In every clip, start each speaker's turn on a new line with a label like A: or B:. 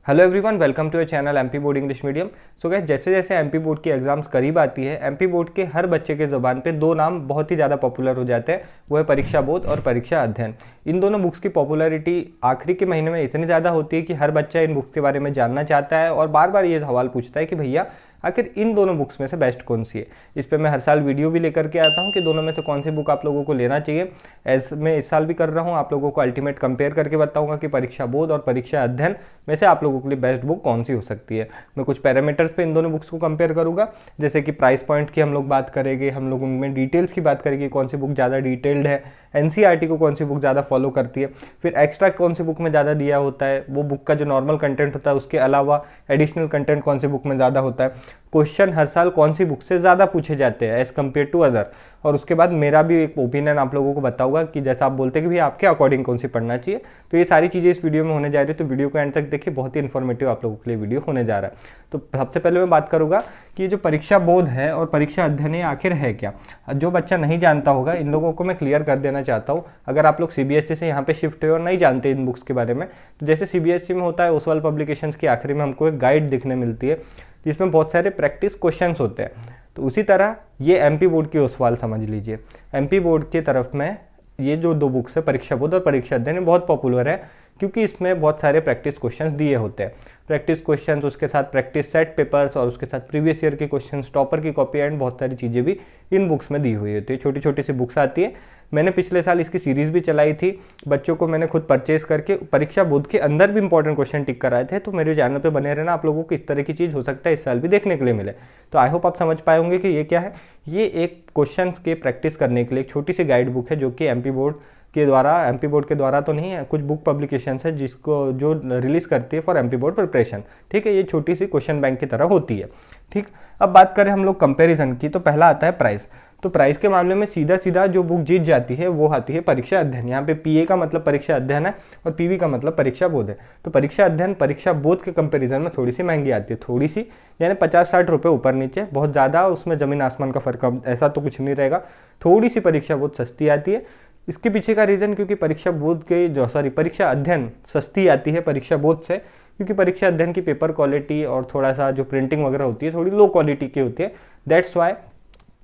A: Hello everyone, welcome to your channel MP board English medium. So guys, जैसे जैसे MP board की exams करीब आती है, एमपी बोर्ड के हर बच्चे के ज़बान पे दो नाम बहुत ही ज़्यादा पॉपुलर हो जाते हैं। वो है परीक्षा बोध और परीक्षा अध्ययन। इन दोनों बुक्स की पॉपुलैरिटी आखिरी के महीने में इतनी ज़्यादा होती है कि हर बच्चा इन बुक्स के बारे में जानना चाहता है और बार बार ये सवाल पूछता है कि भैया आखिर इन दोनों बुक्स में से बेस्ट कौन सी है। इस पे मैं हर साल वीडियो भी लेकर के आता हूँ कि दोनों में से कौन सी बुक आप लोगों को लेना चाहिए। एज मैं इस साल भी कर रहा हूँ, आप लोगों को अल्टीमेट कंपेयर करके बताऊंगा कि परीक्षा बोध और परीक्षा अध्ययन में से आप लोगों के लिए बेस्ट बुक कौन सी हो सकती है। मैं कुछ पैरामीटर्स पे इन दोनों बुक्स को कंपेयर करूंगा, जैसे कि प्राइस पॉइंट की हम लोग बात करेंगे, हम लोग उनमें डिटेल्स की बात करेंगे, कौन सी बुक ज़्यादा डिटेल्ड है, एनसीईआरटी को कौन सी बुक ज़्यादा फॉलो करती है, फिर एक्स्ट्रा कौन सी बुक में ज़्यादा दिया होता है, वो बुक का जो नॉर्मल कंटेंट होता है उसके अलावा एडिशनल कंटेंट कौन सी बुक में ज़्यादा होता है, क्वेश्चन हर साल कौन सी बुक से ज़्यादा पूछे जाते हैं एज़ कम्पेयर टू अदर, और उसके बाद मेरा भी एक ओपिनियन आप लोगों को बताऊंगा कि जैसा आप बोलते हैं कि भैया आपके अकॉर्डिंग कौन सी पढ़ना चाहिए। तो ये सारी चीज़ें इस वीडियो में होने जा रही है, तो वीडियो को एंड तक देखिए, बहुत ही इन्फॉर्मेटिव आप लोगों के लिए वीडियो होने जा रहा है। तो सबसे पहले मैं बात करूंगा कि ये जो परीक्षा बोध है और परीक्षा अध्ययन है आखिर है क्या। जो बच्चा नहीं जानता होगा, इन लोगों को मैं क्लियर कर देना चाहता हूँ। अगर आप लोग सीबीएसई से यहाँ पे शिफ्ट हुए और नहीं जानते इन बुक्स के बारे में, तो जैसे सीबीएसई में होता है, ओसवाल पब्लिकेशंस के आखिरी में हमको एक गाइड दिखने मिलती है जिसमें बहुत सारे प्रैक्टिस क्वेश्चंस होते हैं। तो उसी तरह ये एमपी बोर्ड की ओसवाल समझ लीजिए। एमपी बोर्ड की तरफ में ये जो दो बुक्स है, परीक्षा बोध और परीक्षा अध्ययन, बहुत पॉपुलर है क्योंकि इसमें बहुत सारे प्रैक्टिस क्वेश्चंस दिए होते हैं। प्रैक्टिस क्वेश्चंस, उसके साथ प्रैक्टिस सेट पेपर्स और उसके साथ प्रीवियस ईयर के क्वेश्चंस, टॉपर की कॉपी एंड बहुत सारी चीज़ें भी इन बुक्स में दी हुई होती है। छोटी छोटी सी बुक्स आती है। मैंने पिछले साल इसकी सीरीज़ भी चलाई थी, बच्चों को मैंने खुद परचेज करके परीक्षा बोध के अंदर भी इंपॉर्टेंट क्वेश्चन टिक कराए थे। तो मेरे चैनल पे बने रहना, आप लोगों को इस तरह की चीज़ हो सकता है इस साल भी देखने के लिए मिले। तो आई होप आप समझ पाए होंगे कि ये क्या है। ये एक क्वेश्चन के प्रैक्टिस करने के लिए एक छोटी सी गाइड बुक है जो कि एमपी बोर्ड के द्वारा तो नहीं है, कुछ बुक पब्लिकेशंस है जिसको जो रिलीज़ करती है फॉर एमपी बोर्ड प्रिपरेशन। ठीक है, ये छोटी सी क्वेश्चन बैंक की तरह होती है। ठीक, अब बात करें हम लोग कंपैरिजन की, तो पहला आता है प्राइस। तो प्राइस के मामले में सीधा सीधा जो बुक जीत जाती है वो आती है परीक्षा अध्ययन। यहाँ पे पीए का मतलब परीक्षा अध्ययन है और पीवी का मतलब परीक्षा बोध है। तो परीक्षा अध्ययन परीक्षा बोध के कंपैरिजन में थोड़ी सी महंगी आती है, थोड़ी सी यानी 50-60 रुपये ऊपर नीचे, बहुत ज़्यादा उसमें ज़मीन आसमान का फर्क ऐसा तो कुछ नहीं रहेगा। थोड़ी सी परीक्षा बोध सस्ती आती है। इसके पीछे का रीज़न क्योंकि परीक्षा अध्ययन सस्ती आती है परीक्षा बोध से, क्योंकि परीक्षा अध्ययन की पेपर क्वालिटी और थोड़ा सा जो प्रिंटिंग वगैरह होती है थोड़ी लो क्वालिटी की होती है। दैट्स वाई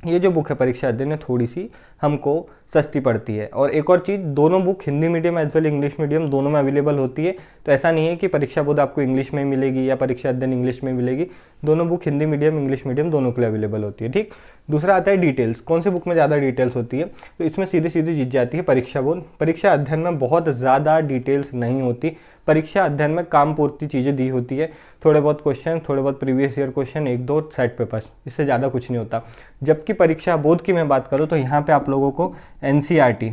A: ये जो बुक है परीक्षा अध्ययन में थोड़ी सी हमको सस्ती पड़ती है। और एक और चीज़, दोनों book Hindi medium as well English medium दोनों में अवेलेबल होती है। तो ऐसा नहीं है कि परीक्षा बोध आपको इंग्लिश में मिलेगी या परीक्षा अध्ययन इंग्लिश में मिलेगी। दोनों book Hindi medium English medium दोनों के लिए अवेलेबल होती है। ठीक, दूसरा आता है डिटेल्स। कौन सी बुक में ज़्यादा डिटेल्स होती है? तो इसमें सीधी सीधी जीत जाती है परीक्षा बोध। परीक्षा अध्ययन में बहुत ज़्यादा डिटेल्स नहीं होती। परीक्षा अध्ययन में काम पूर्ति चीज़ें दी होती है, थोड़े बहुत क्वेश्चन, थोड़े बहुत प्रीवियस ईयर क्वेश्चन, एक दो सेट पेपर्स, इससे ज़्यादा कुछ नहीं होता। जबकि परीक्षा बोध की मैं बात करूँ तो यहाँ पे आप लोगों को एनसीईआरटी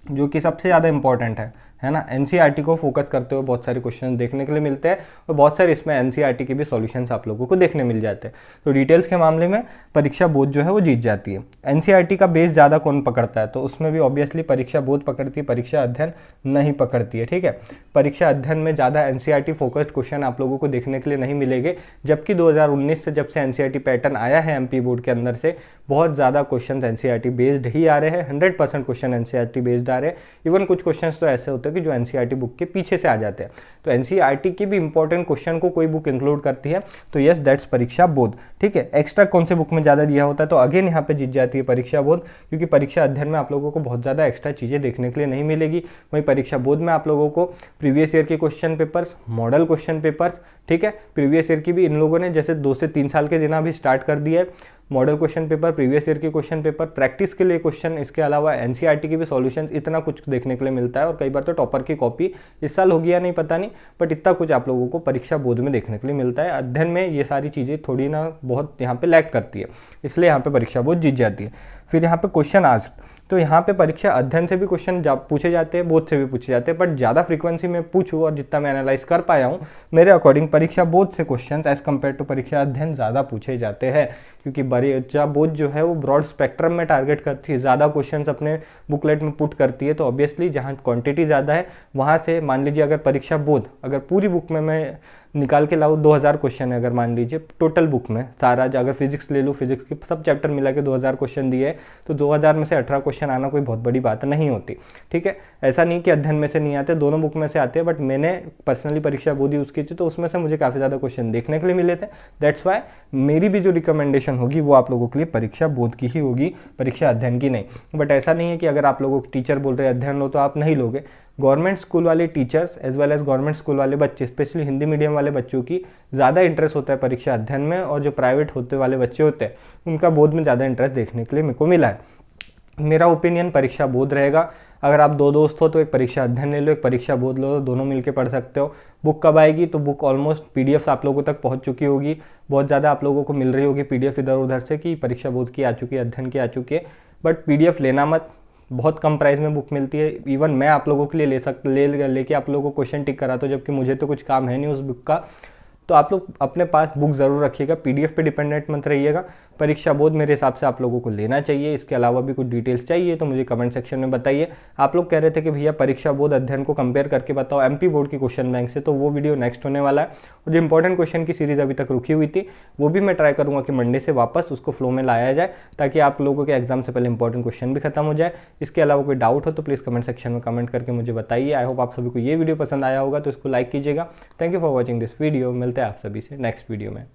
A: जो कि सबसे ज़्यादा इंपॉर्टेंट है ना, एनसीईआरटी को फोकस करते हुए बहुत सारे क्वेश्चन देखने के लिए मिलते हैं और बहुत सारे इसमें एनसीईआरटी के भी सॉल्यूशंस आप लोगों को देखने मिल जाते हैं। तो डिटेल्स के मामले में परीक्षा बोध जो है वो जीत जाती है। एनसीईआरटी का बेस ज़्यादा कौन पकड़ता है? तो उसमें भी ऑब्वियसली परीक्षा बोध पकड़ती है, परीक्षा अध्ययन नहीं पकड़ती है। ठीक है, परीक्षा अध्ययन में ज़्यादा एनसीईआरटी फोकस्ड क्वेश्चन आप लोगों को देखने के लिए नहीं मिलेंगे, जबकि 2019 से जब से एनसीईआरटी पैटर्न आया है एमपी बोर्ड के अंदर से बहुत ज़्यादा क्वेश्चन एनसीईआरटी बेस्ड ही आ रहे हैं। 100% क्वेश्चन एनसीईआरटी बेस्ड आ रहे हैं। इवन कुछ क्वेश्चन तो ऐसे होते हैं कि जो एनसीईआरटी बुक के पीछे से आ जाते हैं। तो एनसीईआरटी की भी इंपॉर्टेंट क्वेश्चन को कोई बुक इंक्लूड करती है, तो यस दैट्स परीक्षा बोध। ठीक है, एक्स्ट्रा कौन से बुक में ज़्यादा दिया होता है? तो अगेन यहाँ पे जीत जाती है परीक्षा बोध, क्योंकि परीक्षा अध्ययन में आप लोगों को बहुत ज़्यादा एक्स्ट्रा चीज़ें देखने के लिए नहीं मिलेगी। वहीं परीक्षा बोध में आप लोगों को प्रीवियस ईयर के question papers, model question papers, ठीक है, प्रीवियस ईयर की भी इन लोगों ने जैसे 2 से 3 साल के दिन अभी स्टार्ट कर दिया है। Model question paper, previous year के क्वेश्चन पेपर, प्रैक्टिस के लिए क्वेश्चन, इसके अलावा एनसीईआरटी के भी सॉल्यूशंस, इतना कुछ देखने के लिए मिलता है। और कई बार तो टॉपर की कॉपी इस साल होगी या नहीं पता नहीं, बट इतना कुछ आप लोगों को परीक्षा बोध में देखने के लिए मिलता है। अध्ययन में ये सारी चीज़ें थोड़ी ना बहुत यहाँ पे लैग करती है, इसलिए यहाँ पे परीक्षा बोध जीत जाती है। फिर यहाँ पे क्वेश्चन आस्क्ड, तो यहाँ पे परीक्षा अध्ययन से भी क्वेश्चन पूछे जाते हैं, बोध से भी पूछे जाते हैं, बट ज़्यादा फ्रीक्वेंसी में पूछूँ और जितना मैं एनालाइज कर पाया हूँ मेरे अकॉर्डिंग परीक्षा बोध से क्वेश्चन एज कम्पेयर टू परीक्षा अध्ययन ज़्यादा पूछे जाते हैं, क्योंकि परीक्षा बोध जो है वो ब्रॉड स्पेक्ट्रम में टारगेट करती है, ज़्यादा क्वेश्चन अपने बुकलेट में पुट करती है। तो ऑब्वियसली जहाँ क्वांटिटी ज़्यादा है वहाँ से मान लीजिए अगर परीक्षा बोध अगर पूरी बुक में मैं निकाल के लाओ 2000 क्वेश्चन है अगर मान लीजिए टोटल बुक में सारा, अगर फिजिक्स ले लो, फिजिक्स के सब चैप्टर मिला के 2000 क्वेश्चन दिए तो 2000 में से 18 क्वेश्चन आना कोई बहुत बड़ी बात नहीं होती। ठीक है, ऐसा नहीं कि अध्ययन में से नहीं आते, दोनों बुक में से आते हैं, बट मैंने पर्सनली परीक्षा बोध यूज़ की थी तो उसमें से मुझे काफ़ी ज़्यादा क्वेश्चन देखने के लिए मिले थे। दैट्स वाई मेरी भी जो रिकमेंडेशन होगी वो आप लोगों के लिए परीक्षा बोध की ही होगी, परीक्षा अध्ययन की नहीं। बट ऐसा नहीं है कि अगर आप लोगों को टीचर बोल रहे हैं अध्ययन लो तो आप नहीं लोगे। गवर्नमेंट स्कूल वाले teachers as well as government school वाले बच्चे, स्पेशली हिंदी मीडियम वाले बच्चों की ज़्यादा इंटरेस्ट होता है परीक्षा अध्ययन में, और जो प्राइवेट होते वाले बच्चे होते हैं उनका बोध में ज़्यादा इंटरेस्ट देखने के लिए मेरे को मिला है। मेरा ओपिनियन परीक्षा बोध रहेगा। अगर आप दो दोस्त हो तो एक परीक्षा अध्ययन ले लो, एक परीक्षा बोध लो, दोनों मिलके पढ़ सकते हो। बुक कब आएगी तो बुक ऑलमोस्ट पीडीएफ्स आप लोगों तक पहुंच चुकी होगी, बहुत ज़्यादा आप लोगों को मिल रही होगी पीडीएफ इधर उधर से कि परीक्षा बोध की आ चुकी है, अध्ययन की आ चुकी है। बट पीडीएफ लेना मत, बहुत कम प्राइस में बुक मिलती है। इवन मैं आप लोगों के लिए लेके आप लोगों को क्वेश्चन टिक कराता हूँ, जबकि मुझे तो कुछ काम है नहीं उस बुक का। तो आप लोग अपने पास बुक ज़रूर रखिएगा, पीडीएफ पे डिपेंडेंट मत रहिएगा। परीक्षा बोध मेरे हिसाब से आप लोगों को लेना चाहिए। इसके अलावा भी कुछ डिटेल्स चाहिए तो मुझे कमेंट सेक्शन में बताइए। आप लोग कह रहे थे कि भैया परीक्षा बोध अध्ययन को कंपेयर करके बताओ एमपी बोर्ड की क्वेश्चन बैंक से, तो वो वीडियो नेक्स्ट होने वाला है। और जो इंपॉर्टेंट क्वेश्चन की सीरीज़ अभी तक रुकी हुई थी वो भी मैं ट्राई करूँगा कि मंडे से वापस उसको फ्लो में लाया जाए, ताकि आप लोगों के एग्जाम से पहले इंपॉर्टेंट क्वेश्चन भी खत्म हो जाए। इसके अलावा कोई डाउट हो तो प्लीज़ कमेंट सेक्शन में कमेंट करके मुझे बताइए। आई होप आप सभी को ये वीडियो पसंद आया होगा, तो इसको लाइक कीजिएगा। Thank you for watching this video. मिलते हैं आप सभी से नेक्स्ट वीडियो में।